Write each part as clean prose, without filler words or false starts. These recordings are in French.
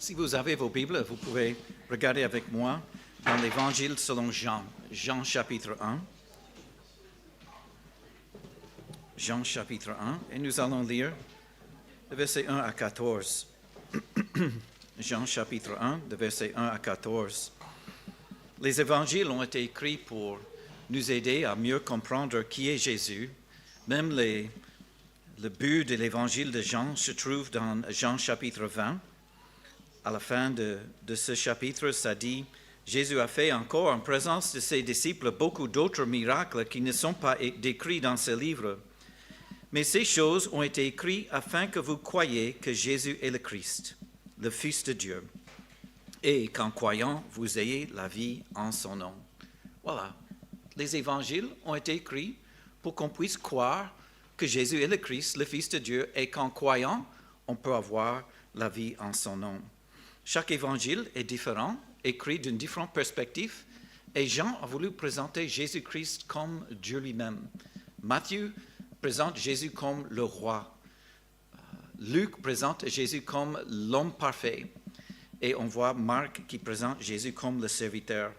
Si vous avez vos Bibles, vous pouvez regarder avec moi dans l'Évangile selon Jean, Jean chapitre 1. Jean chapitre 1, et nous allons lire le verset 1 à 14. Jean chapitre 1, de verset 1 à 14. Les évangiles ont été écrits pour nous aider à mieux comprendre qui est Jésus. Même le but de l'évangile de Jean se trouve dans Jean chapitre 20. À la fin de ce chapitre, ça dit « Jésus a fait encore en présence de ses disciples beaucoup d'autres miracles qui ne sont pas décrits dans ce livre. Mais ces choses ont été écrites afin que vous croyiez que Jésus est le Christ, le Fils de Dieu, et qu'en croyant, vous ayez la vie en son nom. » Voilà, les évangiles ont été écrits pour qu'on puisse croire que Jésus est le Christ, le Fils de Dieu, et qu'en croyant, on peut avoir la vie en son nom. Chaque évangile est différent, écrit d'une différente perspective, et Jean a voulu présenter Jésus-Christ comme Dieu lui-même. Matthieu présente Jésus comme le roi. Luc présente Jésus comme l'homme parfait. Et on voit Marc qui présente Jésus comme le serviteur.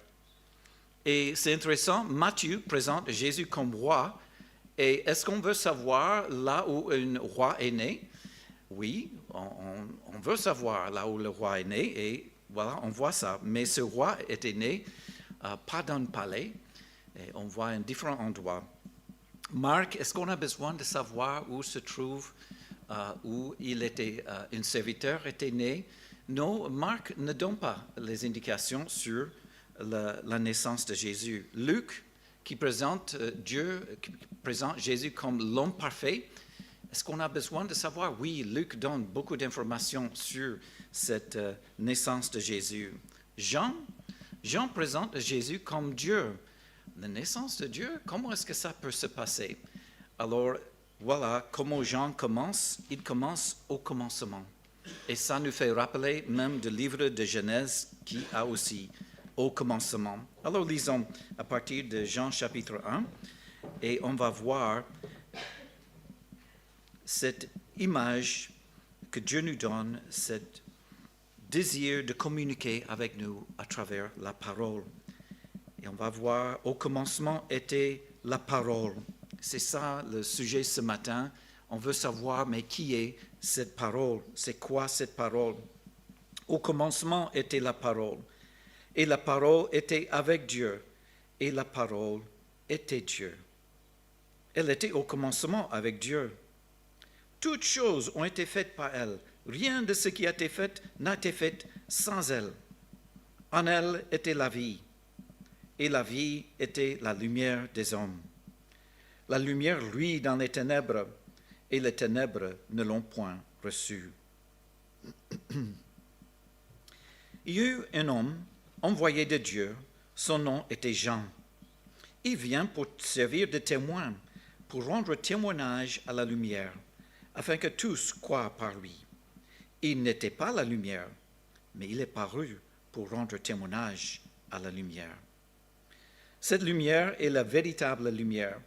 Et c'est intéressant, Matthieu présente Jésus comme roi. Et est-ce qu'on veut savoir là où un roi est né? Oui, on veut savoir là où le roi est né, et voilà, on voit ça. Mais ce roi était né pas dans un palais, et on voit un différent endroit. Marc, est-ce qu'on a besoin de savoir où se trouve, où il était, un serviteur était né? Non, Marc ne donne pas les indications sur la naissance de Jésus. Luc, qui présente Jésus comme l'homme parfait, est-ce qu'on a besoin de savoir? Oui, Luc donne beaucoup d'informations sur cette naissance de Jésus. Jean présente Jésus comme Dieu. La naissance de Dieu, comment est-ce que ça peut se passer? Alors, voilà comment Jean commence. Il commence au commencement. Et ça nous fait rappeler même du livre de Genèse qui a aussi au commencement. Alors, lisons à partir de Jean chapitre 1 et on va voir cette image que Dieu nous donne, ce désir de communiquer avec nous à travers la parole. Et on va voir, au commencement était la parole. C'est ça le sujet ce matin. On veut savoir, mais qui est cette parole? C'est quoi cette parole? Au commencement était la parole. Et la parole était avec Dieu. Et la parole était Dieu. Elle était au commencement avec Dieu. Toutes choses ont été faites par elle. Rien de ce qui a été fait n'a été fait sans elle. En elle était la vie, et la vie était la lumière des hommes. La lumière luit dans les ténèbres, et les ténèbres ne l'ont point reçue. Il y eut un homme envoyé de Dieu, son nom était Jean. Il vient pour servir de témoin, pour rendre témoignage à la lumière, afin que tous croient par lui. Il n'était pas la lumière, mais il est paru pour rendre témoignage à la lumière. Cette lumière est la véritable lumière,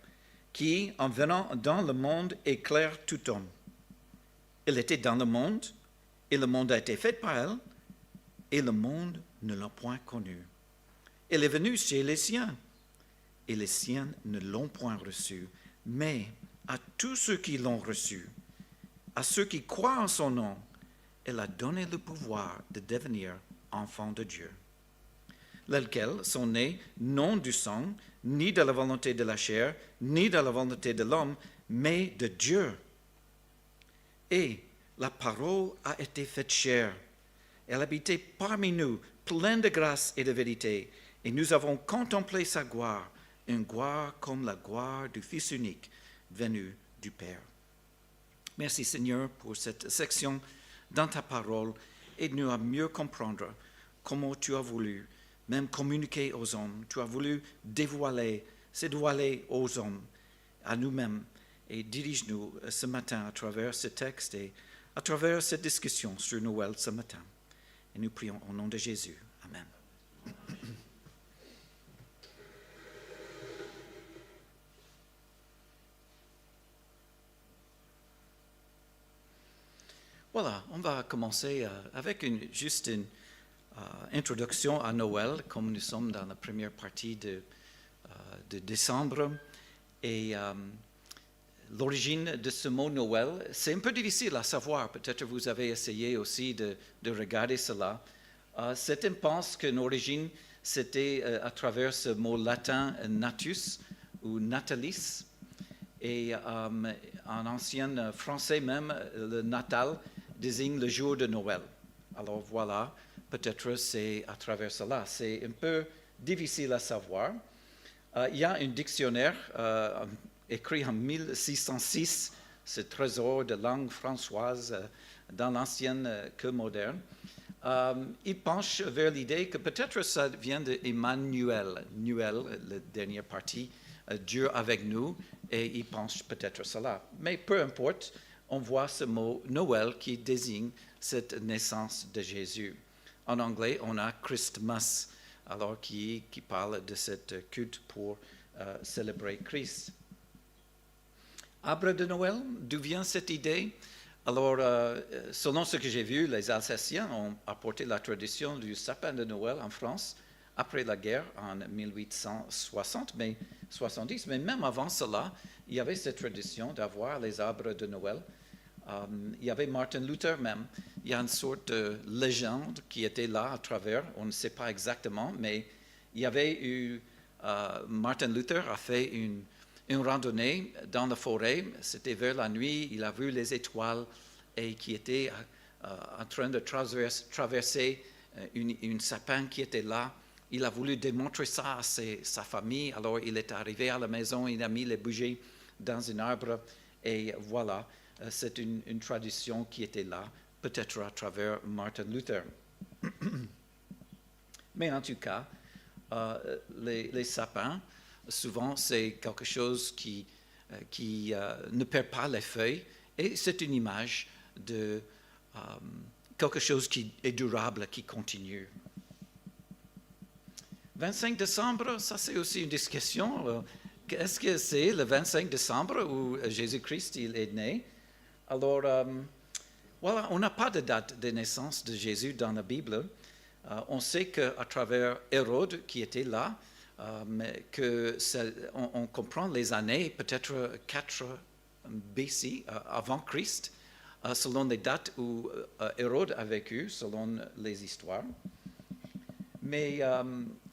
qui, en venant dans le monde, éclaire tout homme. Elle était dans le monde, et le monde a été fait par elle, et le monde ne l'a point connue. Elle est venue chez les siens, et les siens ne l'ont point reçue, mais à tous ceux qui l'ont reçue, à ceux qui croient en son nom, elle a donné le pouvoir de devenir enfants de Dieu, lesquels sont nés non du sang, ni de la volonté de la chair, ni de la volonté de l'homme, mais de Dieu. Et la parole a été faite chair. Elle habitait parmi nous, pleine de grâce et de vérité, et nous avons contemplé sa gloire, une gloire comme la gloire du Fils unique, venu du Père. Merci Seigneur pour cette section dans ta parole. Aide-nous à mieux comprendre comment tu as voulu même communiquer aux hommes. Tu as voulu dévoiler aux hommes, à nous-mêmes. Et dirige-nous ce matin à travers ce texte et à travers cette discussion sur Noël ce matin. Et nous prions au nom de Jésus. Amen. Voilà, on va commencer avec juste une introduction à Noël, comme nous sommes dans la première partie de décembre. Et l'origine de ce mot Noël, c'est un peu difficile à savoir. Peut-être vous avez essayé aussi de regarder cela. Certains pensent qu'une origine, c'était à travers ce mot latin natus ou natalis. Et en ancien français même, le natal désigne le jour de Noël. Alors voilà, peut-être c'est à travers cela. C'est un peu difficile à savoir. Il y a un dictionnaire écrit en 1606, ce trésor de langue françoise dans l'ancienne que moderne. Il penche vers l'idée que peut-être ça vient d'Emmanuel, Nuel, la dernière partie, Dieu avec nous, et il pense peut-être cela. Mais peu importe, on voit ce mot Noël qui désigne cette naissance de Jésus. En anglais, on a Christmas, alors qui parle de cette culte pour célébrer Christ. Arbre de Noël, d'où vient cette idée? Alors, selon ce que j'ai vu, les Alsaciens ont apporté la tradition du sapin de Noël en France après la guerre en 1870, mais même avant cela, il y avait cette tradition d'avoir les arbres de Noël. Il y avait Martin Luther même. Il y a une sorte de légende qui était là à travers, on ne sait pas exactement, mais il y avait eu, Martin Luther a fait une randonnée dans la forêt, c'était vers la nuit, il a vu les étoiles et qui était en train de traverser une sapin qui était là. Il a voulu démontrer ça à sa famille, alors il est arrivé à la maison, il a mis les bougies dans un arbre et voilà, c'est une tradition qui était là, peut-être à travers Martin Luther. Mais en tout cas, les sapins, souvent c'est quelque chose qui ne perd pas les feuilles et c'est une image de quelque chose qui est durable, qui continue. 25 décembre, ça c'est aussi une discussion. Est-ce que c'est le 25 décembre où Jésus-Christ il est né? Alors, voilà, on n'a pas de date de naissance de Jésus dans la Bible. On sait qu'à travers Hérode qui était là, on comprend les années, peut-être 4 BC, avant Christ, selon les dates où Hérode a vécu, selon les histoires. Mais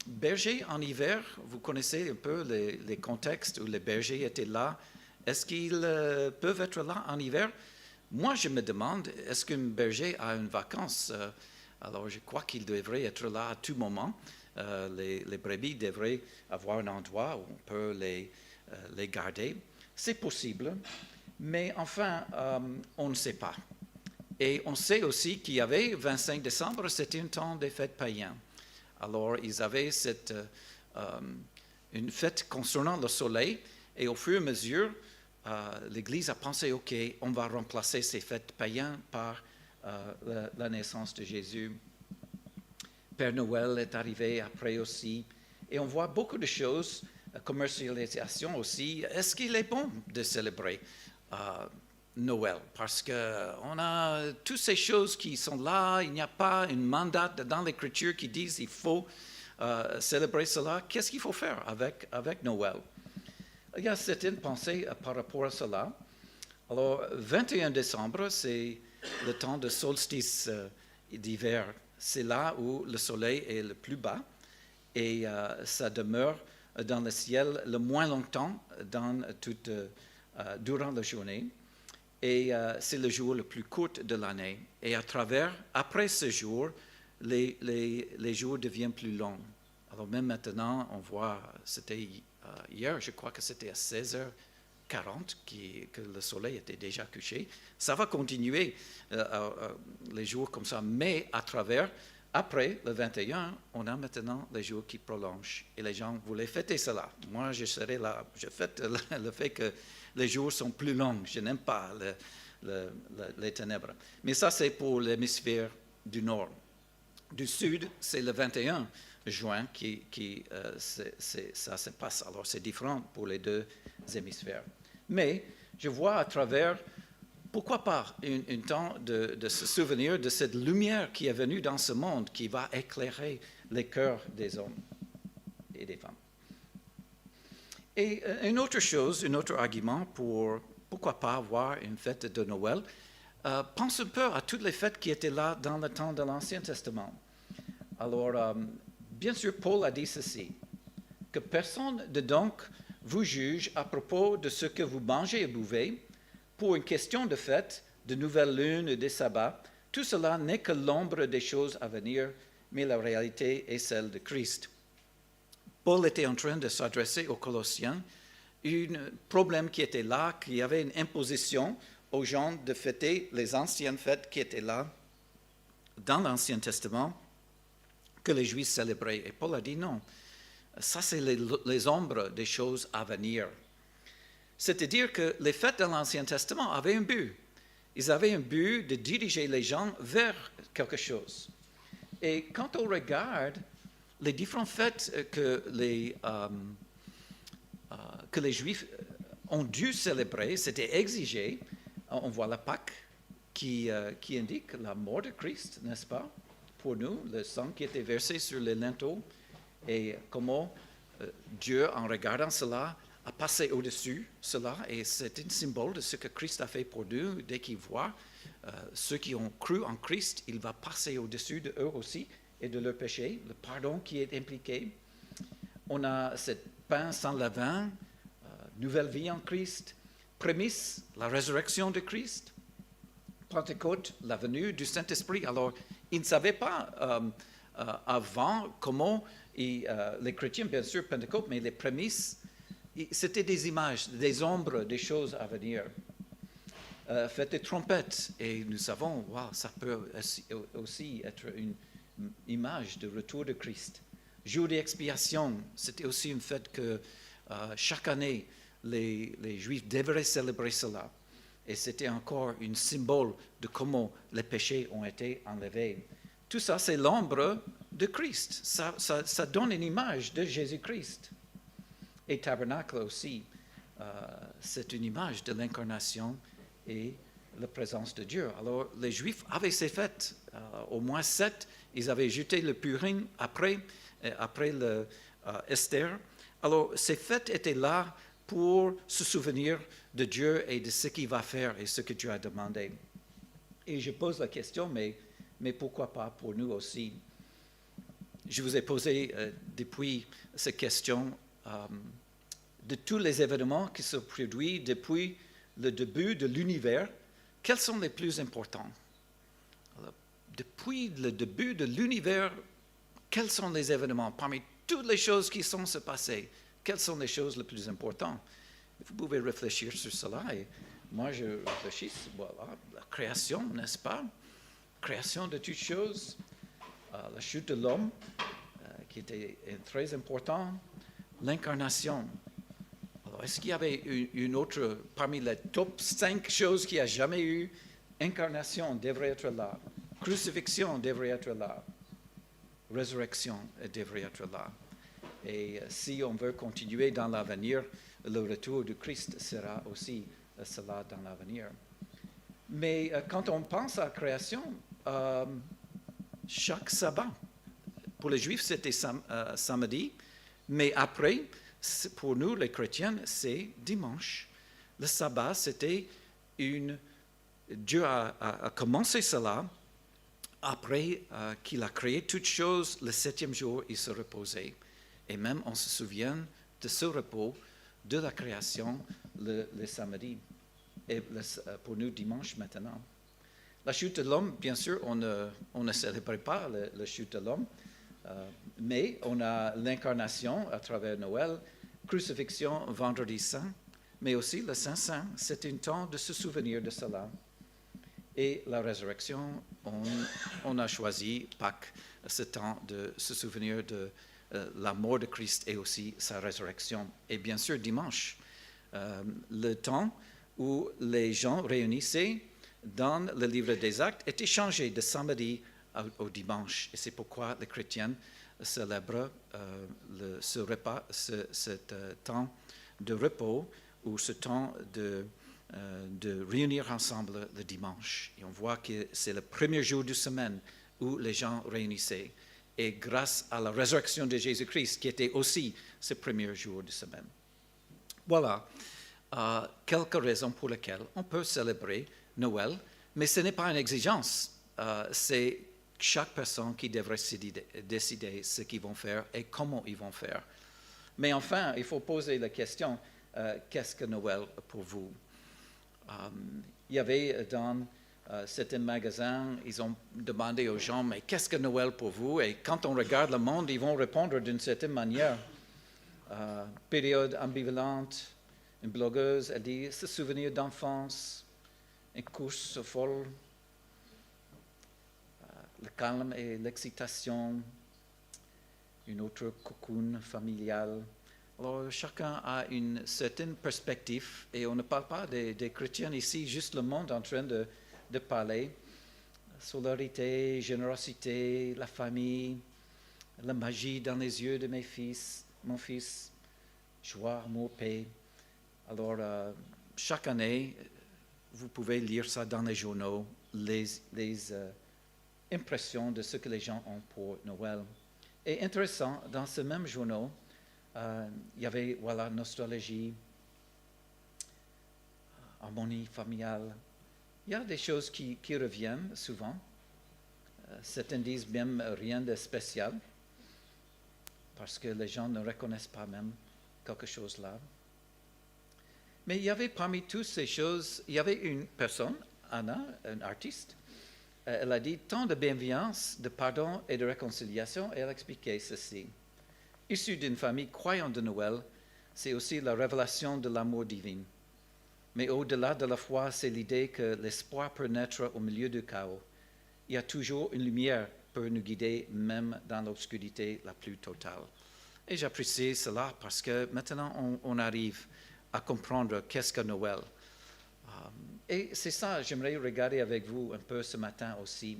berger en hiver, vous connaissez un peu les contextes où les bergers étaient là. Est-ce qu'ils peuvent être là en hiver? Moi, je me demande, est-ce qu'un berger a une vacance? Alors, je crois qu'il devrait être là à tout moment. Les brebis devraient avoir un endroit où on peut les garder. C'est possible, mais enfin, on ne sait pas. Et on sait aussi qu'il y avait 25 décembre, c'était un temps des fêtes païennes. Alors, ils avaient une fête concernant le soleil, et au fur et à mesure, l'Église a pensé, OK, on va remplacer ces fêtes païennes par la naissance de Jésus. Père Noël est arrivé après aussi, et on voit beaucoup de choses, commercialisation aussi. Est-ce qu'il est bon de célébrer Noël? Parce qu'on a toutes ces choses qui sont là, il n'y a pas un mandat dans l'Écriture qui dit qu'il faut célébrer cela. Qu'est-ce qu'il faut faire avec Noël? Il y a certaines pensées par rapport à cela. Alors, 21 décembre, c'est le temps de solstice d'hiver. C'est là où le soleil est le plus bas et ça demeure dans le ciel le moins longtemps durant la journée. Et c'est le jour le plus court de l'année. Et après ce jour, les jours deviennent plus longs. Alors même maintenant, on voit, c'était hier, je crois que c'était à 16h40 que le soleil était déjà couché. Ça va continuer les jours comme ça, mais après le 21, on a maintenant les jours qui prolongent. Et les gens voulaient fêter cela. Moi, je serai là, je fête le fait que les jours sont plus longs. Je n'aime pas les ténèbres. Mais ça, c'est pour l'hémisphère du nord. Du sud, c'est le 21 juin ça se passe. Alors, c'est différent pour les deux hémisphères. Mais je vois à travers pourquoi pas un temps de se souvenir de cette lumière qui est venue dans ce monde, qui va éclairer les cœurs des hommes et des femmes. Et une autre chose, un autre argument pour pourquoi pas avoir une fête de Noël, pense un peu à toutes les fêtes qui étaient là dans le temps de l'Ancien Testament. Alors, bien sûr, Paul a dit ceci, que personne de donc vous juge à propos de ce que vous mangez et buvez, pour une question de fête, de nouvelles lunes et des sabbats. Tout cela n'est que l'ombre des choses à venir, mais la réalité est celle de Christ. Paul était en train de s'adresser aux Colossiens, un problème qui était là, qu'il y avait une imposition aux gens de fêter les anciennes fêtes qui étaient là dans l'Ancien Testament, que les Juifs célébraient. Et Paul a dit non, ça c'est les ombres des choses à venir. C'est-à-dire que les fêtes de l'Ancien Testament avaient un but. Ils avaient un but de diriger les gens vers quelque chose. Et quand on regarde les différentes fêtes que les Juifs ont dû célébrer, c'était exigé. On voit la Pâque qui indique la mort de Christ, n'est-ce pas? Pour nous, le sang qui était versé sur les linteaux et comment Dieu, en regardant cela, a passé au-dessus cela. Et c'est un symbole de ce que Christ a fait pour nous. Dès qu'il voit ceux qui ont cru en Christ, il va passer au-dessus d'eux aussi et de leur péché, le pardon qui est impliqué. On a ce pain sans levain, nouvelle vie en Christ, prémisse, la résurrection de Christ, Pentecôte, la venue du Saint-Esprit. Alors, ils ne savaient pas avant comment les chrétiens, bien sûr, Pentecôte, mais les prémices, c'était des images, des ombres, des choses à venir. Fête des trompettes, et nous savons, wow, ça peut aussi être une image de retour de Christ. Jour d'expiation, c'était aussi une fête que chaque année, les Juifs devraient célébrer cela. Et c'était encore un symbole de comment les péchés ont été enlevés. Tout ça, c'est l'ombre de Christ. Ça donne une image de Jésus-Christ. Et tabernacle aussi, c'est une image de l'incarnation et la présence de Dieu. Alors, les Juifs avaient ces fêtes, au moins 7. Ils avaient jeté le Purim après Esther. Alors, ces fêtes étaient là pour se souvenir de Dieu et de ce qu'il va faire et ce que Dieu a demandé. Et je pose la question, mais pourquoi pas pour nous aussi? Je vous ai posé depuis cette question de tous les événements qui se produisent depuis le début de l'univers, quels sont les plus importants? Alors, depuis le début de l'univers, quels sont les événements? Parmi toutes les choses qui sont se passer, quelles sont les choses les plus importantes? Vous pouvez réfléchir sur cela. Et moi, je réfléchis, voilà, la création, n'est-ce pas? Création de toutes choses, la chute de l'homme, qui était très important, l'incarnation. Alors, est-ce qu'il y avait une autre, parmi les top 5 choses qu'il n'y a jamais eu? Incarnation devrait être là, crucifixion devrait être là, résurrection devrait être là. Et si on veut continuer dans l'avenir, le retour de Christ sera aussi cela dans l'avenir. Mais quand on pense à la création, chaque sabbat, pour les Juifs, c'était samedi, mais après, pour nous, les chrétiens, c'est dimanche. Le sabbat, c'était Dieu a commencé cela après qu'il a créé toutes choses. Le 7e jour, il se reposait. Et même, on se souvient de ce repos, de la création, le samedi. Et pour nous, dimanche maintenant. La chute de l'homme, bien sûr, on ne célébrait pas la chute de l'homme, mais on a l'incarnation à travers Noël, crucifixion, vendredi saint, mais aussi le Saint-Saint. C'est un temps de se souvenir de cela. Et la résurrection, on a choisi Pâques, ce temps de se souvenir de la mort de Christ et aussi sa résurrection. Et bien sûr, dimanche, le temps où les gens réunissaient dans le livre des Actes était changé de samedi au dimanche. Et c'est pourquoi les chrétiens célèbrent ce temps de repos ou ce temps de réunir ensemble le dimanche. Et on voit que c'est le premier jour de semaine où les gens réunissaient. Et grâce à la résurrection de Jésus-Christ, qui était aussi ce premier jour de semaine. Voilà quelques raisons pour lesquelles on peut célébrer Noël, mais ce n'est pas une exigence. C'est chaque personne qui devrait décider ce qu'ils vont faire et comment ils vont faire. Mais enfin, il faut poser la question, qu'est-ce que Noël pour vous? Il y avait dans certains magasins, ils ont demandé aux gens, mais qu'est-ce que Noël pour vous? Et quand on regarde le monde, ils vont répondre d'une certaine manière. Période ambivalente, une blogueuse a dit, ce souvenir d'enfance, une course folle, le calme et l'excitation, une autre cocoon familiale. Alors, chacun a une certaine perspective et on ne parle pas des chrétiens ici, juste le monde en train de parler. Solidarité, générosité, la famille, la magie dans les yeux de mon fils, joie, amour, paix. Alors, chaque année, vous pouvez lire ça dans les journaux, les impressions de ce que les gens ont pour Noël. Et intéressant, dans ce même journal, il y avait nostalgie, harmonie familiale. Il y a des choses qui reviennent souvent. Certains disent même rien de spécial, parce que les gens ne reconnaissent pas même quelque chose là. Mais il y avait parmi toutes ces choses, il y avait une personne, Anna, une artiste. Elle a dit tant de bienveillance, de pardon et de réconciliation, et elle expliquait ceci. Issue d'une famille croyante de Noël, c'est aussi la révélation de l'amour divin. Mais au-delà de la foi, c'est l'idée que l'espoir peut naître au milieu du chaos. Il y a toujours une lumière pour nous guider, même dans l'obscurité la plus totale. Et j'apprécie cela parce que maintenant on arrive à comprendre qu'est-ce que Noël. Et c'est ça, j'aimerais regarder avec vous un peu ce matin aussi.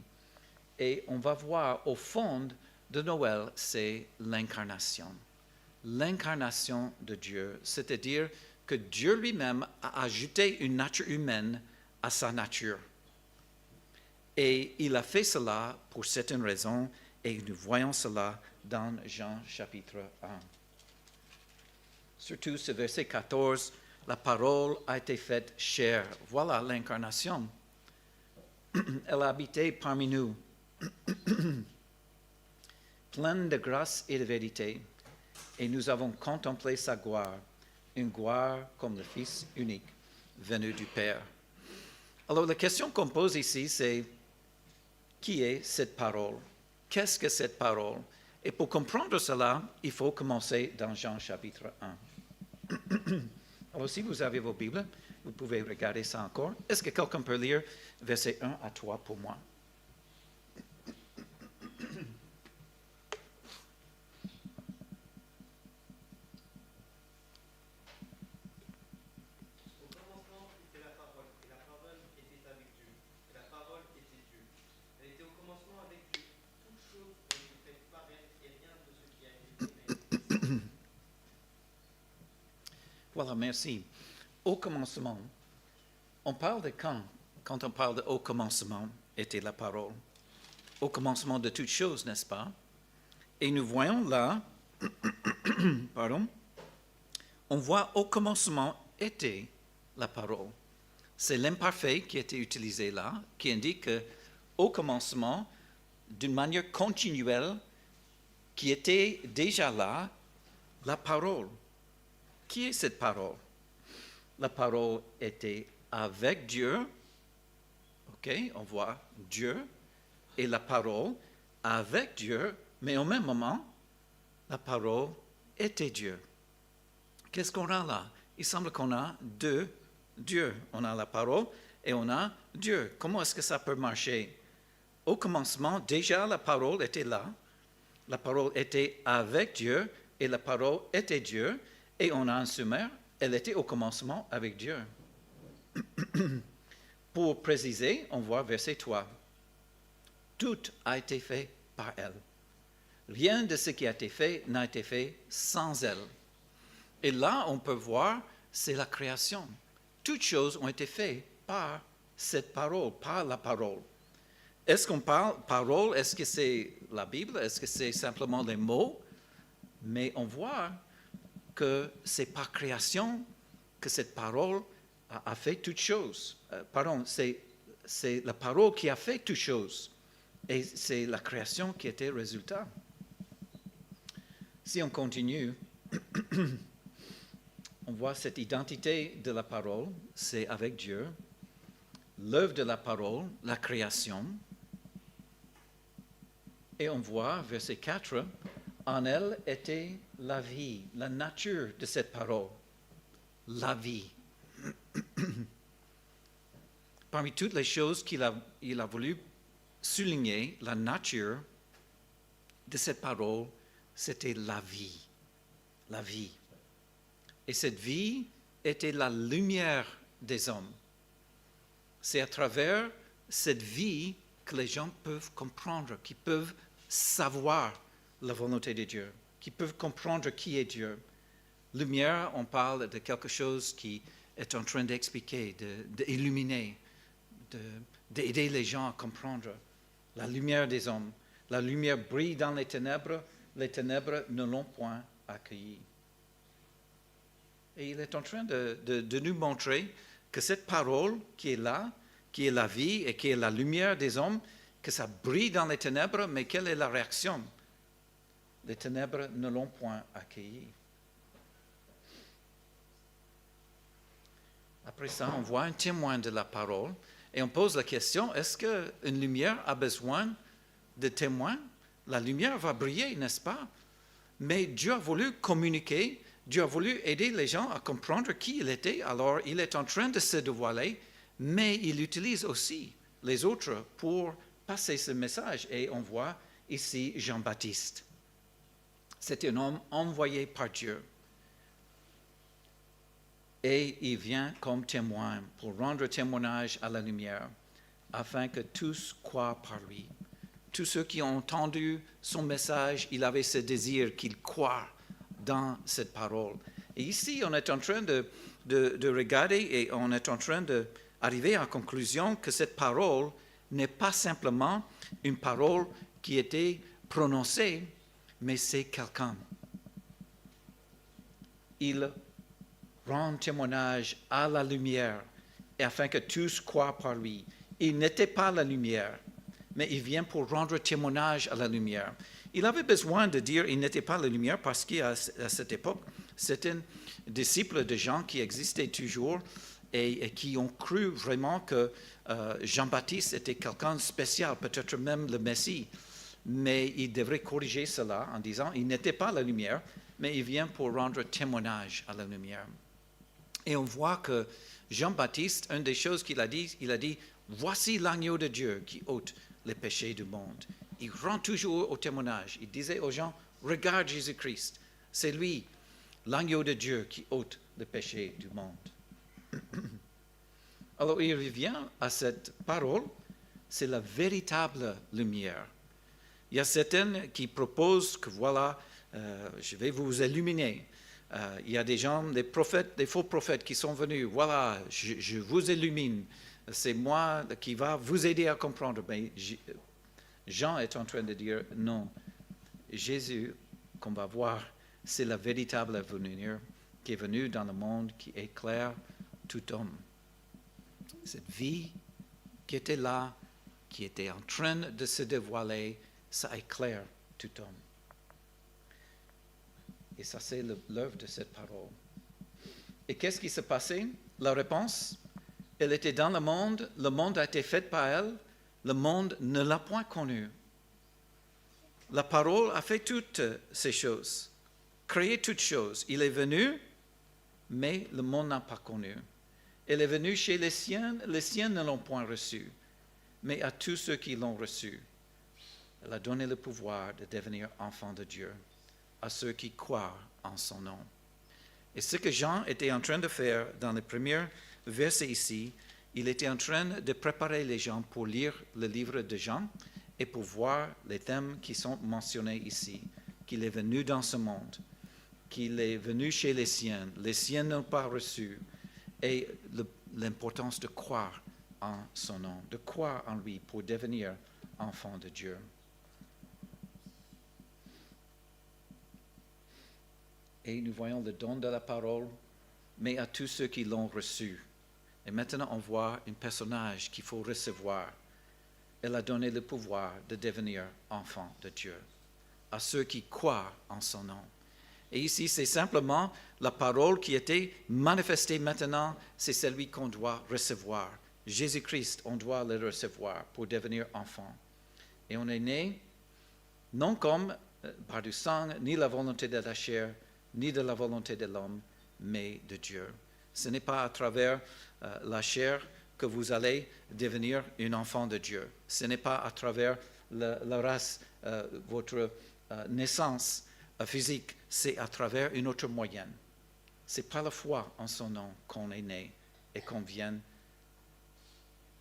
Et on va voir au fond de Noël, c'est l'incarnation. L'incarnation de Dieu, c'est-à-dire que Dieu lui-même a ajouté une nature humaine à sa nature. Et il a fait cela pour certaines raisons, et nous voyons cela dans Jean chapitre 1. Surtout ce verset 14, la parole a été faite chair. Voilà l'incarnation. Elle a habité parmi nous, pleine de grâce et de vérité, et nous avons contemplé sa gloire, une gloire comme le Fils unique, venu du Père. Alors la question qu'on pose ici, c'est qui est cette parole? Qu'est-ce que cette parole? Et pour comprendre cela, il faut commencer dans Jean chapitre 1. Alors si vous avez vos Bibles, vous pouvez regarder ça encore. Est-ce que quelqu'un peut lire versets 1 à 3 pour moi? Voilà, merci. Au commencement, on parle de quand on parle de au commencement était la parole. Au commencement de toutes choses, n'est-ce pas? Et nous voyons là, on voit au commencement était la parole. C'est l'imparfait qui a été utilisé là, qui indique que au commencement, d'une manière continuelle, qui était déjà là, la parole. Qui est cette parole? La parole était avec Dieu. OK, on voit Dieu et la parole avec Dieu, mais au même moment, la parole était Dieu. Qu'est-ce qu'on a là? Il semble qu'on a deux dieux. On a la parole et on a Dieu. Comment est-ce que ça peut marcher? Au commencement, déjà la parole était là. La parole était avec Dieu et la parole était Dieu. Et on a un sommaire, elle était au commencement avec Dieu. Pour préciser, on voit verset 3. Tout a été fait par elle. Rien de ce qui a été fait n'a été fait sans elle. Et là, on peut voir, c'est la création. toutes choses ont été faites par cette parole, par la parole. Est-ce qu'on parle parole? Est-ce que c'est la Bible? Est-ce que c'est simplement les mots? Mais on voit que c'est par création que cette parole a fait toutes choses. C'est la parole qui a fait toutes choses. Et c'est la création qui était le résultat. Si on continue, on voit cette identité de la parole, c'est avec Dieu. L'œuvre de la parole, la création. Et on voit, verset 4, en elle était la vie, la nature de cette parole, la vie. Parmi toutes les choses qu'il a voulu souligner, la nature de cette parole, c'était la vie, la vie. Et cette vie était la lumière des hommes. C'est à travers cette vie que les gens peuvent comprendre, qui peuvent savoir la volonté de Dieu, qui peuvent comprendre qui est Dieu. Lumière, on parle de quelque chose qui est en train d'expliquer, d'illuminer, d'aider les gens à comprendre la lumière des hommes. La lumière brille dans les ténèbres ne l'ont point accueillie. Et il est en train de nous montrer que cette parole qui est là, qui est la vie et qui est la lumière des hommes, que ça brille dans les ténèbres, mais quelle est la réaction? Les ténèbres ne l'ont point accueilli. Après ça, on voit un témoin de la parole et on pose la question, est-ce qu'une lumière a besoin de témoins? La lumière va briller, n'est-ce pas? Mais Dieu a voulu communiquer, Dieu a voulu aider les gens à comprendre qui il était, alors il est en train de se dévoiler, mais il utilise aussi les autres pour passer ce message. Et on voit ici Jean-Baptiste. C'est un homme envoyé par Dieu. Et il vient comme témoin pour rendre témoignage à la lumière, afin que tous croient par lui. Tous ceux qui ont entendu son message, il avait ce désir qu'ils croient dans cette parole. Et ici, on est en train de regarder et on est en train d'arriver à la conclusion que cette parole n'est pas simplement une parole qui était prononcée, mais c'est quelqu'un. Il rend témoignage à la lumière, et afin que tous croient par lui. Il n'était pas la lumière, mais il vient pour rendre témoignage à la lumière. Il avait besoin de dire il n'était pas la lumière parce qu'à cette époque, c'était un disciple de Jean qui existait toujours et qui ont cru vraiment que Jean-Baptiste était quelqu'un de spécial, peut-être même le Messie. Mais il devrait corriger cela en disant il n'était pas la lumière, mais il vient pour rendre témoignage à la lumière. Et on voit que Jean-Baptiste, une des choses qu'il a dit, voici l'agneau de Dieu qui ôte les péchés du monde. Il rend toujours au témoignage. Il disait aux gens, regarde Jésus-Christ, c'est lui, l'agneau de Dieu qui ôte les péchés du monde. Alors il revient à cette parole, c'est la véritable lumière. Il y a certaines qui proposent que voilà, je vais vous illuminer. Il y a des gens, des prophètes, des faux prophètes qui sont venus. Voilà, je vous illumine. C'est moi qui va vous aider à comprendre. Mais Jean est en train de dire non. Jésus, qu'on va voir, c'est la véritable lumière qui est venue dans le monde, qui éclaire tout homme. Cette vie qui était là, qui était en train de se dévoiler, ça éclaire tout homme. Et ça, c'est l'œuvre de cette parole. Et qu'est-ce qui s'est passé? La réponse, elle était dans le monde a été fait par elle, le monde ne l'a point connue. La parole a fait toutes ces choses, créé toutes choses. Il est venu, mais le monde n'a pas connu. Elle est venue chez les siens ne l'ont point reçu, mais à tous ceux qui l'ont reçu, elle a donné le pouvoir de devenir enfants de Dieu, à ceux qui croient en son nom. Et ce que Jean était en train de faire dans les premiers versets ici, il était en train de préparer les gens pour lire le livre de Jean et pour voir les thèmes qui sont mentionnés ici, qu'il est venu dans ce monde, qu'il est venu chez les siens n'ont pas reçu. Et l'importance de croire en son nom, de croire en lui pour devenir enfant de Dieu. Et nous voyons le don de la parole, mais à tous ceux qui l'ont reçu. Et maintenant, on voit un personnage qu'il faut recevoir. Elle a donné le pouvoir de devenir enfant de Dieu à ceux qui croient en son nom. Et ici, c'est simplement la parole qui était manifestée maintenant, c'est celui qu'on doit recevoir. Jésus-Christ, on doit le recevoir pour devenir enfant. Et on est né, non comme par du sang, ni la volonté de la chair, ni de la volonté de l'homme, mais de Dieu. Ce n'est pas à travers la chair que vous allez devenir un enfant de Dieu. Ce n'est pas à travers la race, votre naissance physique, c'est à travers une autre moyenne. C'est par la foi en son nom qu'on est né et qu'on devient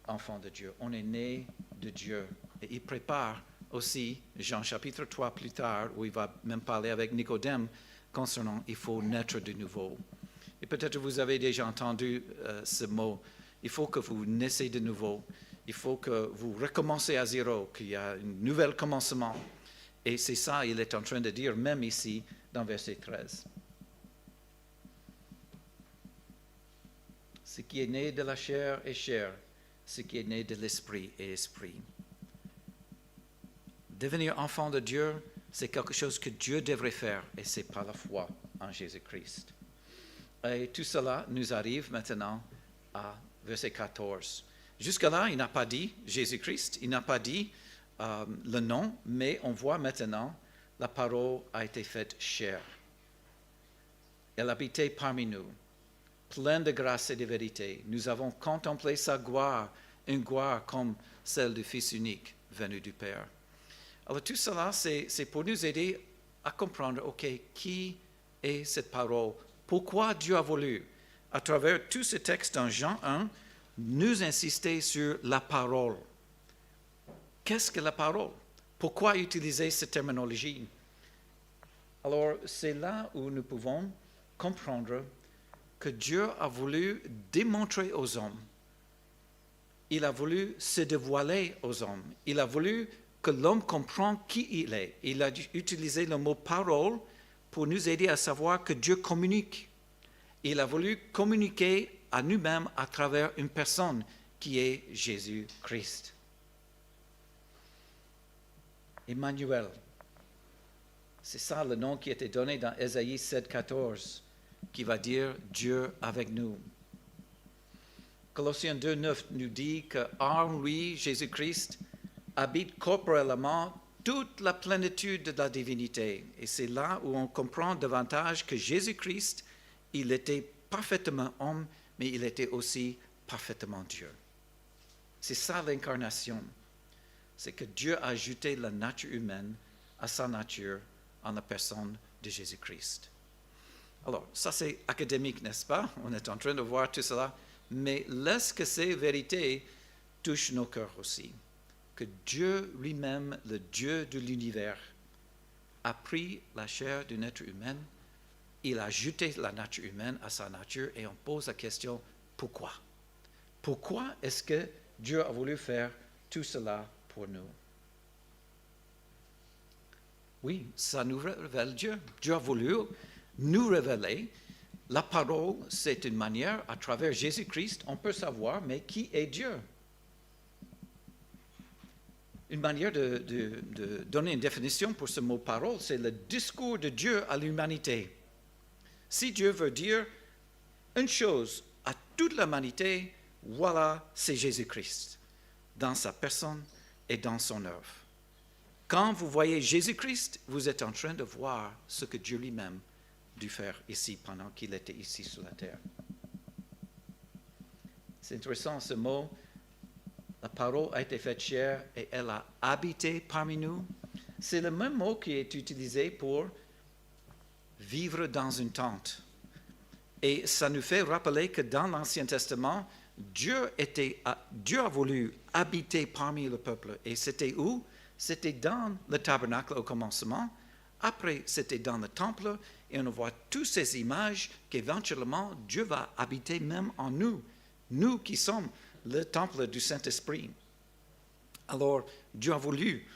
enfant de Dieu. On est né de Dieu. Et il prépare aussi, Jean chapitre 3 plus tard, où il va même parler avec Nicodème concernant il faut naître de nouveau. Et peut-être vous avez déjà entendu ce mot. Il faut que vous naissez de nouveau. Il faut que vous recommencez à zéro, qu'il y a un nouvel commencement. Et c'est ça, il est en train de dire, même ici, dans verset 13. Ce qui est né de la chair est chair. Ce qui est né de l'esprit est esprit. Devenir enfant de Dieu, c'est quelque chose que Dieu devrait faire, et c'est par la foi en Jésus-Christ. Et tout cela nous arrive maintenant à verset 14. Jusque-là, il n'a pas dit Jésus-Christ, il n'a pas dit le nom, mais on voit maintenant la parole a été faite chair. Elle habitait parmi nous, pleine de grâce et de vérité. Nous avons contemplé sa gloire, une gloire comme celle du Fils unique venu du Père. Alors tout cela, c'est pour nous aider à comprendre, OK, qui est cette parole? Pourquoi Dieu a voulu, à travers tout ce texte dans Jean 1, nous insister sur la parole? Qu'est-ce que la parole? Pourquoi utiliser cette terminologie? Alors, c'est là où nous pouvons comprendre que Dieu a voulu démontrer aux hommes. Il a voulu se dévoiler aux hommes. Il a voulu que l'homme comprenne qui il est. Il a utilisé le mot parole pour nous aider à savoir que Dieu communique. Il a voulu communiquer à nous-mêmes à travers une personne qui est Jésus-Christ. Emmanuel, c'est ça le nom qui était donné dans Ésaïe 7,14, qui va dire Dieu avec nous. Colossiens 2,9 nous dit qu'en lui, Jésus-Christ, habite corporellement toute la plénitude de la divinité. Et c'est là où on comprend davantage que Jésus-Christ, il était parfaitement homme, mais il était aussi parfaitement Dieu. C'est ça l'incarnation. C'est que Dieu a ajouté la nature humaine à sa nature en la personne de Jésus-Christ. Alors, ça c'est académique, n'est-ce pas? On est en train de voir tout cela. Mais laisse que ces vérités touchent nos cœurs aussi. Que Dieu lui-même, le Dieu de l'univers, a pris la chair d'une être humaine, il a ajouté la nature humaine à sa nature et on pose la question, pourquoi? Pourquoi est-ce que Dieu a voulu faire tout cela pour nous? Oui, ça nous révèle Dieu. Dieu a voulu nous révéler. La parole, c'est une manière, à travers Jésus-Christ, on peut savoir, mais qui est Dieu? Une manière de donner une définition pour ce mot parole, c'est le discours de Dieu à l'humanité. Si Dieu veut dire une chose à toute l'humanité, voilà, c'est Jésus-Christ, dans sa personne et dans son œuvre. Quand vous voyez Jésus-Christ, vous êtes en train de voir ce que Dieu lui-même dû faire ici pendant qu'il était ici sur la terre. C'est intéressant ce mot. La parole a été faite chair et elle a habité parmi nous. C'est le même mot qui est utilisé pour vivre dans une tente. Et ça nous fait rappeler que dans l'Ancien Testament, Dieu a voulu habiter parmi le peuple. Et c'était où? C'était dans le tabernacle au commencement. Après, c'était dans le temple. Et on voit toutes ces images qu'éventuellement, Dieu va habiter même en nous. nous qui sommes le temple du Saint-Esprit. Alors, Dieu a voulu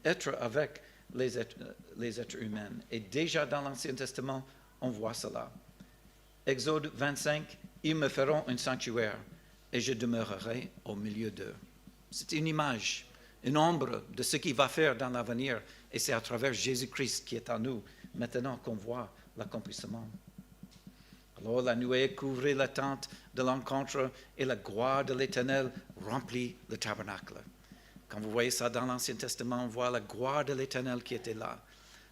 être avec les êtres humains. Et déjà dans l'Ancien Testament, on voit cela. Exode 25, « Ils me feront un sanctuaire et je demeurerai au milieu d'eux. » C'est une image, une ombre de ce qu'il va faire dans l'avenir. Et c'est à travers Jésus-Christ qui est en nous, maintenant qu'on voit l'accomplissement. Alors la nuée couvrait la tente de l'encontre et la gloire de l'Éternel remplit le tabernacle. Quand vous voyez ça dans l'Ancien Testament, on voit la gloire de l'Éternel qui était là.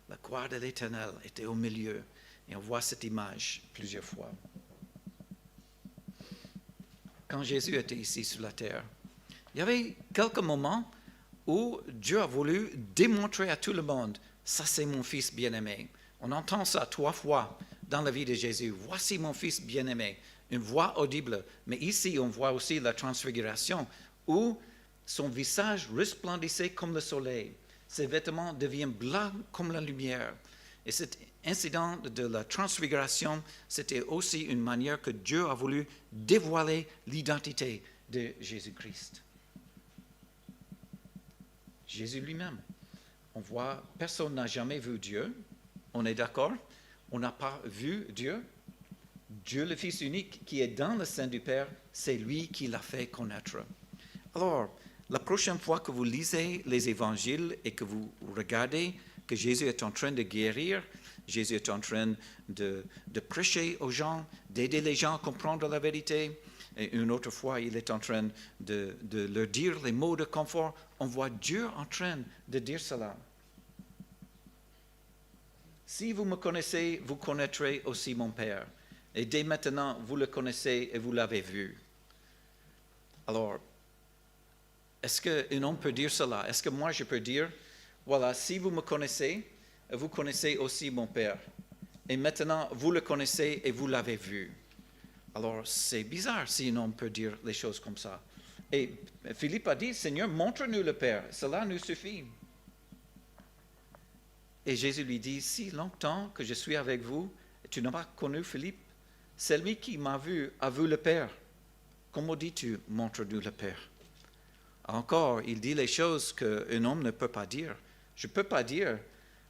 La gloire de l'Éternel était au milieu. Et on voit cette image plusieurs fois. Quand Jésus était ici sur la terre, il y avait quelques moments où Dieu a voulu démontrer à tout le monde, ça c'est mon fils bien-aimé. On entend ça 3 fois dans la vie de Jésus. Voici mon fils bien-aimé. Une voix audible. Mais ici, on voit aussi la transfiguration où son visage resplendissait comme le soleil. Ses vêtements deviennent blancs comme la lumière. Et cet incident de la transfiguration, c'était aussi une manière que Dieu a voulu dévoiler l'identité de Jésus-Christ. Jésus lui-même. On voit, personne n'a jamais vu Dieu. On est d'accord? On n'a pas vu Dieu. Dieu, le Fils unique, qui est dans le sein du Père, c'est lui qui l'a fait connaître. Alors, la prochaine fois que vous lisez les évangiles et que vous regardez que Jésus est en train de guérir, Jésus est en train de prêcher aux gens, d'aider les gens à comprendre la vérité, et une autre fois, il est en train de leur dire les mots de confort, on voit Dieu en train de dire cela. Si vous me connaissez, vous connaîtrez aussi mon Père. Et dès maintenant, vous le connaissez et vous l'avez vu. Alors, est-ce qu'un homme peut dire cela? Est-ce que moi je peux dire, voilà, si vous me connaissez, vous connaissez aussi mon Père. Et maintenant, vous le connaissez et vous l'avez vu. Alors, c'est bizarre si un homme peut dire les choses comme ça. Et Philippe a dit, Seigneur, montre-nous le Père. Cela nous suffit. Et Jésus lui dit, si longtemps que je suis avec vous, tu n'as pas connu Philippe, celui qui m'a vu a vu le Père. Comment dis-tu, montre-nous le Père? Encore, il dit les choses qu'un homme ne peut pas dire. Je ne peux pas dire,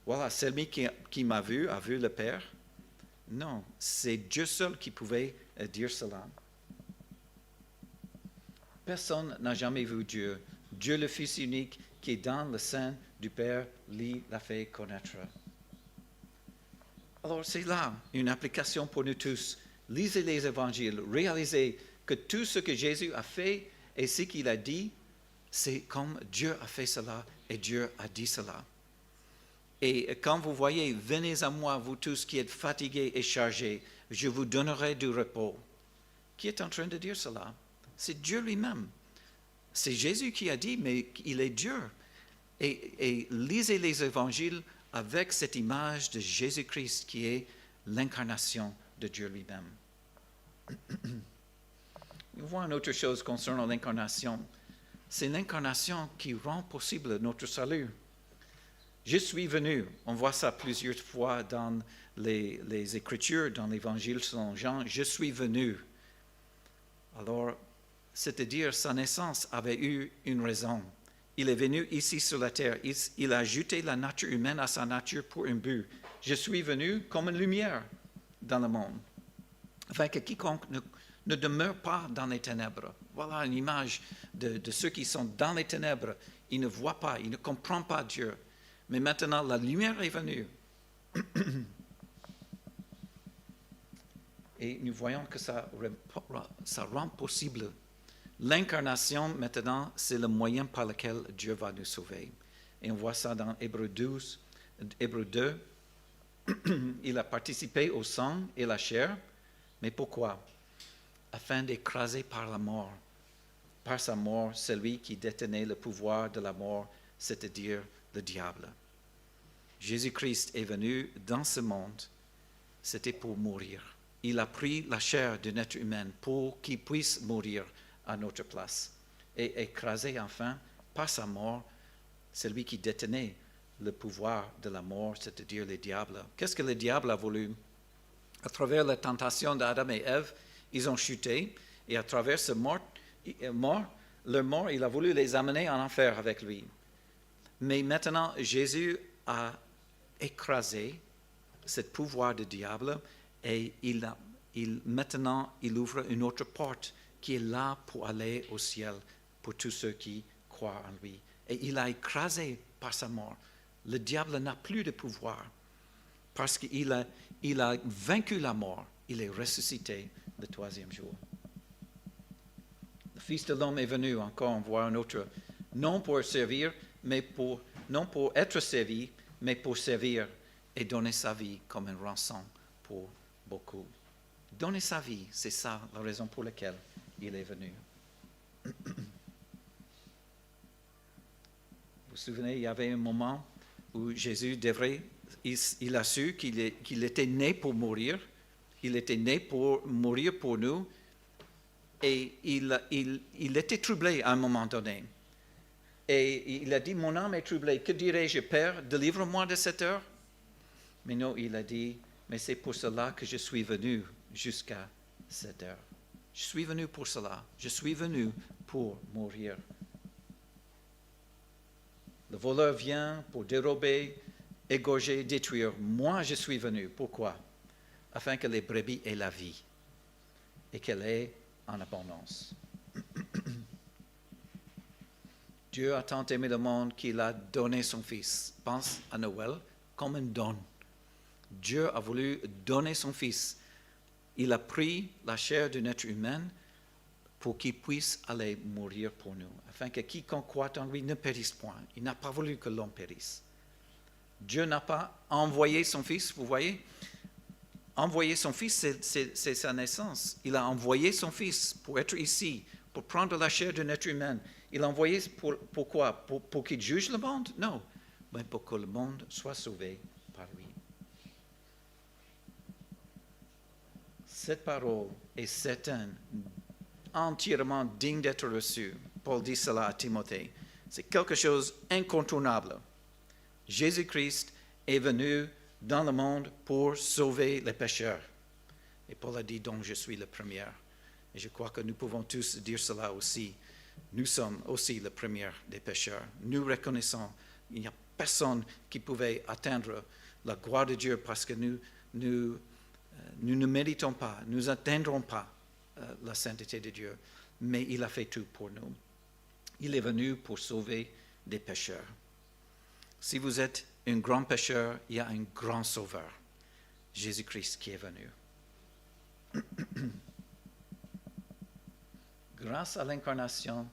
voilà, celui qui m'a vu a vu le Père. Non, c'est Dieu seul qui pouvait dire cela. Personne n'a jamais vu Dieu. Dieu le Fils unique qui est dans le sein du Père, lui l'a fait connaître. Alors c'est là une application pour nous tous. Lisez les évangiles, réalisez que tout ce que Jésus a fait et ce qu'il a dit, c'est comme Dieu a fait cela et Dieu a dit cela. Et quand vous voyez, venez à moi, vous tous qui êtes fatigués et chargés, je vous donnerai du repos. Qui est en train de dire cela? C'est Dieu lui-même. C'est Jésus qui a dit, mais il est Dieu. Et lisez les évangiles avec cette image de Jésus-Christ qui est l'incarnation de Dieu lui-même. On voit une autre chose concernant l'incarnation. C'est l'incarnation qui rend possible notre salut. Je suis venu, on voit ça plusieurs fois dans les Écritures, dans l'Évangile selon Jean, je suis venu. Alors, c'est-à-dire sa naissance avait eu une raison. Il est venu ici sur la terre, il a ajouté la nature humaine à sa nature pour un but. Je suis venu comme une lumière dans le monde, afin que quiconque ne demeure pas dans les ténèbres. Voilà une image de ceux qui sont dans les ténèbres. Ils ne voient pas, ils ne comprennent pas Dieu. Mais maintenant, la lumière est venue. Et nous voyons que ça rend possible. L'incarnation, maintenant, c'est le moyen par lequel Dieu va nous sauver. Et on voit ça dans Hébreux 2. Il a participé au sang et la chair. Mais pourquoi? Afin d'écraser par la mort. Par sa mort, celui qui détenait le pouvoir de la mort, c'est-à-dire le diable. Jésus-Christ est venu dans ce monde, c'était pour mourir. Il a pris la chair d'un être humain pour qu'il puisse mourir à notre place et écraser enfin par sa mort celui qui détenait le pouvoir de la mort, c'est-à-dire le diable. Qu'est-ce que le diable a voulu? À travers la tentation d'Adam et Ève, ils ont chuté Et à travers leur mort, il a voulu les amener en enfer avec lui. Mais maintenant, Jésus a écrasé ce pouvoir du diable et maintenant, il ouvre une autre porte qui est là pour aller au ciel pour tous ceux qui croient en lui. Et il a écrasé par sa mort. Le diable n'a plus de pouvoir parce qu'il a vaincu la mort. Il est ressuscité le troisième jour. Le Fils de l'homme est venu, encore on voit un autre, non pour servir, non pour être servi, mais pour servir et donner sa vie comme une rançon pour beaucoup. Donner sa vie, c'est ça la raison pour laquelle il est venu. Vous vous souvenez, il y avait un moment où Jésus il a su qu'il était né pour mourir. Il était né pour mourir pour nous. Et il était troublé à un moment donné. Et il a dit, mon âme est troublée. Que dirais-je, Père, délivre-moi de cette heure? Mais non, il a dit, mais c'est pour cela que je suis venu jusqu'à cette heure. Je suis venu pour cela. Je suis venu pour mourir. Le voleur vient pour dérober, égorger, détruire. Moi, je suis venu. Pourquoi? Afin que les brebis aient la vie et qu'elle ait en abondance. Dieu a tant aimé le monde qu'il a donné son Fils. Pense à Noël comme un don. Dieu a voulu donner son Fils. Il a pris la chair d'un être humain pour qu'il puisse aller mourir pour nous, afin que quiconque croit en lui ne périsse point. Il n'a pas voulu que l'homme périsse. Dieu n'a pas envoyé son Fils, vous voyez? Envoyer son Fils, c'est sa naissance. Il a envoyé son Fils pour être ici, pour prendre la chair d'un être humain. Il l'a envoyé pourquoi? Pour qu'il juge le monde? Non, mais pour que le monde soit sauvé par lui. Cette parole est certaine, entièrement digne d'être reçue. Paul dit cela à Timothée. C'est quelque chose d'incontournable. Jésus-Christ est venu dans le monde pour sauver les pécheurs. Et Paul a dit donc je suis le premier. Et je crois que nous pouvons tous dire cela aussi. Nous sommes aussi le premier des pécheurs. Nous reconnaissons qu'il n'y a personne qui pouvait atteindre la gloire de Dieu parce que nous ne méritons pas, nous n'atteindrons pas la sainteté de Dieu. Mais il a fait tout pour nous. Il est venu pour sauver des pécheurs. Si vous êtes un grand pécheur, il y a un grand sauveur, Jésus-Christ qui est venu. Grâce à l'incarnation,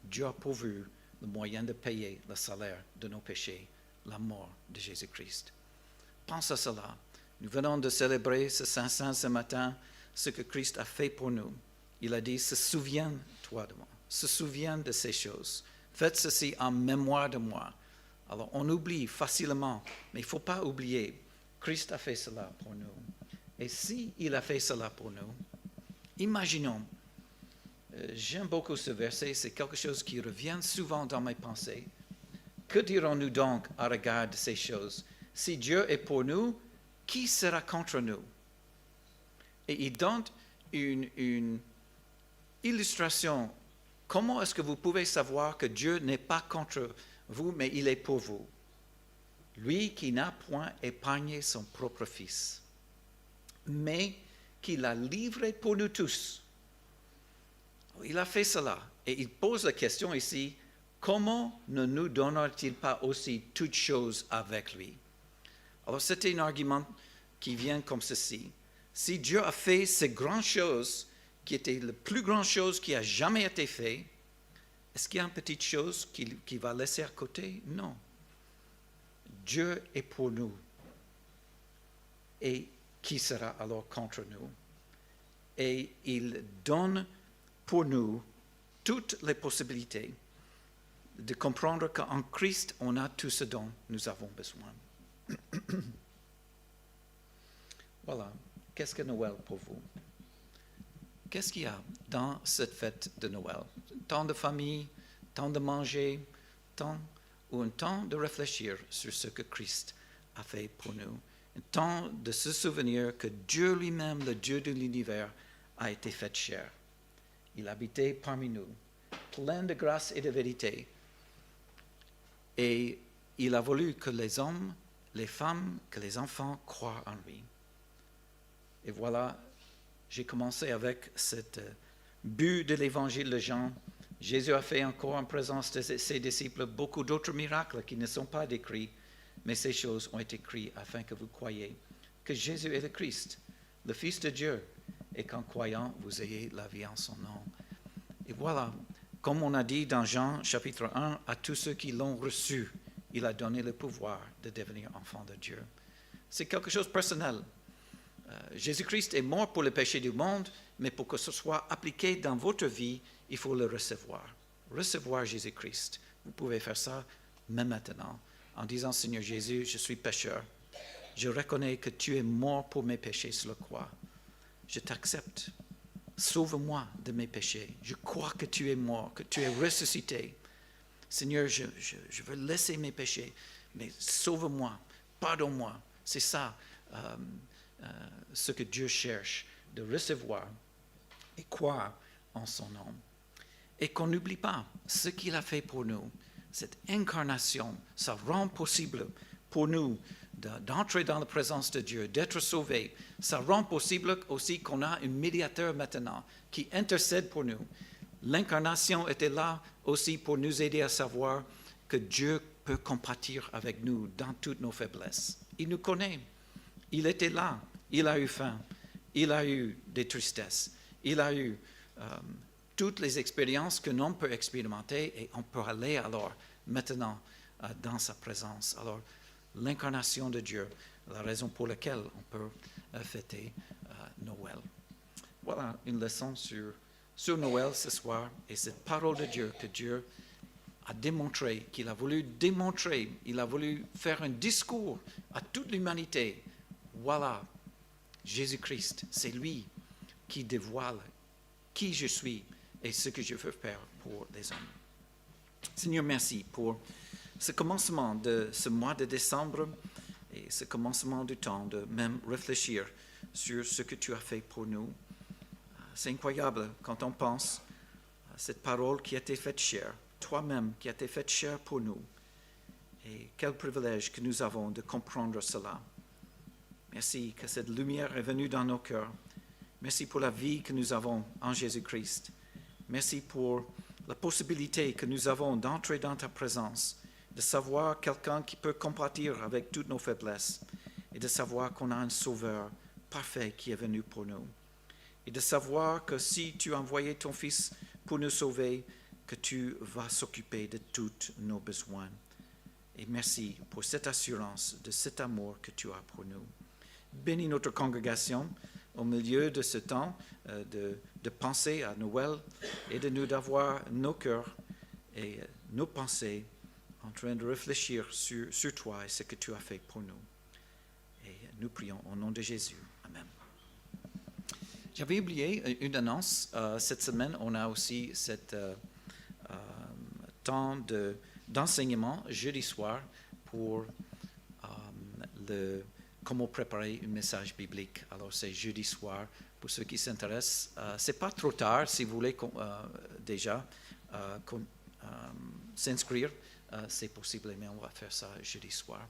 Dieu a pourvu le moyen de payer le salaire de nos péchés, la mort de Jésus-Christ. Pense à cela. Nous venons de célébrer ce Saint-Saint ce matin, ce que Christ a fait pour nous. Il a dit, souviens-toi de moi, se souviens de ces choses. Faites ceci en mémoire de moi. Alors, on oublie facilement, mais il ne faut pas oublier. Christ a fait cela pour nous. Et s'il a fait cela pour nous, imaginons, j'aime beaucoup ce verset, c'est quelque chose qui revient souvent dans mes pensées. Que dirons-nous donc à regard de ces choses? Si Dieu est pour nous, qui sera contre nous? Et il donne une illustration. Comment est-ce que vous pouvez savoir que Dieu n'est pas contre vous, mais il est pour vous? Lui qui n'a point épargné son propre Fils, mais qui l'a livré pour nous tous. Il a fait cela. Et il pose la question ici, comment ne nous donnera-t-il pas aussi toutes choses avec lui? Alors c'était un argument qui vient comme ceci. Si Dieu a fait ces grandes choses, qui étaient les plus grandes choses qui a jamais été faites, est-ce qu'il y a une petite chose qu'il va laisser à côté? Non. Dieu est pour nous. Et qui sera alors contre nous? Et il donne pour nous toutes les possibilités de comprendre qu'en Christ, on a tout ce dont nous avons besoin. Voilà. Qu'est-ce que Noël pour vous? Qu'est-ce qu'il y a dans cette fête de Noël? Temps de famille, temps de manger, ou un temps de réfléchir sur ce que Christ a fait pour nous. Un temps de se souvenir que Dieu lui-même, le Dieu de l'univers, a été fait chair Il habitait parmi nous, plein de grâce et de vérité. Et il a voulu que les hommes, les femmes, que les enfants croient en lui. Et voilà, j'ai commencé avec cette but de l'évangile de Jean. Jésus a fait encore en présence de ses disciples beaucoup d'autres miracles qui ne sont pas décrits, mais ces choses ont été écrites afin que vous croyiez que Jésus est le Christ, le Fils de Dieu, et qu'en croyant, vous ayez la vie en son nom. Et voilà, comme on a dit dans Jean chapitre 1, à tous ceux qui l'ont reçu, il a donné le pouvoir de devenir enfants de Dieu. C'est quelque chose de personnel. Jésus-Christ est mort pour le péché du monde, mais pour que ce soit appliqué dans votre vie, il faut le recevoir. Recevoir Jésus-Christ. Vous pouvez faire ça même maintenant, en disant, Seigneur Jésus, je suis pécheur. Je reconnais que tu es mort pour mes péchés sur la croix. Je t'accepte. Sauve-moi de mes péchés. Je crois que tu es mort, que tu es ressuscité. Seigneur, je veux laisser mes péchés, mais sauve-moi, pardonne-moi. C'est ça ce que Dieu cherche, de recevoir et croire en son nom. Et qu'on n'oublie pas ce qu'il a fait pour nous. Cette incarnation, ça rend possible pour nous d'entrer dans la présence de Dieu, d'être sauvés. Ça rend possible aussi qu'on a un médiateur maintenant qui intercède pour nous. L'incarnation était là aussi pour nous aider à savoir que Dieu peut compatir avec nous dans toutes nos faiblesses. Il nous connaît. Il était là. Il a eu faim. Il a eu des tristesses. Il a eu toutes les expériences qu'un homme peut expérimenter et on peut aller alors maintenant dans sa présence. Alors, l'incarnation de Dieu, la raison pour laquelle on peut fêter Noël. Voilà une leçon sur Noël ce soir et cette parole de Dieu que Dieu a démontré, qu'il a voulu démontrer, il a voulu faire un discours à toute l'humanité. Voilà, Jésus-Christ, c'est lui qui dévoile qui je suis et ce que je veux faire pour les hommes. Seigneur, merci pour ce commencement de ce mois de décembre et ce commencement du temps de même réfléchir sur ce que tu as fait pour nous. C'est incroyable quand on pense à cette parole qui a été faite chair, toi-même qui a été faite chair pour nous. Et quel privilège que nous avons de comprendre cela. Merci que cette lumière est venue dans nos cœurs. Merci pour la vie que nous avons en Jésus-Christ. Merci pour la possibilité que nous avons d'entrer dans ta présence, de savoir quelqu'un qui peut compatir avec toutes nos faiblesses et de savoir qu'on a un sauveur parfait qui est venu pour nous. Et de savoir que si tu as envoyé ton Fils pour nous sauver, que tu vas s'occuper de tous nos besoins. Et merci pour cette assurance de cet amour que tu as pour nous. Bénis notre congrégation au milieu de ce temps de penser à Noël et de nous d'avoir nos cœurs et nos pensées en train de réfléchir sur toi et ce que tu as fait pour nous. Et nous prions au nom de Jésus. Amen. J'avais oublié une annonce. Cette semaine, on a aussi cet temps d'enseignement jeudi soir pour comment préparer un message biblique. Alors, c'est jeudi soir. Pour ceux qui s'intéressent, ce n'est pas trop tard si vous voulez déjà s'inscrire. C'est possible, mais on va faire ça jeudi soir.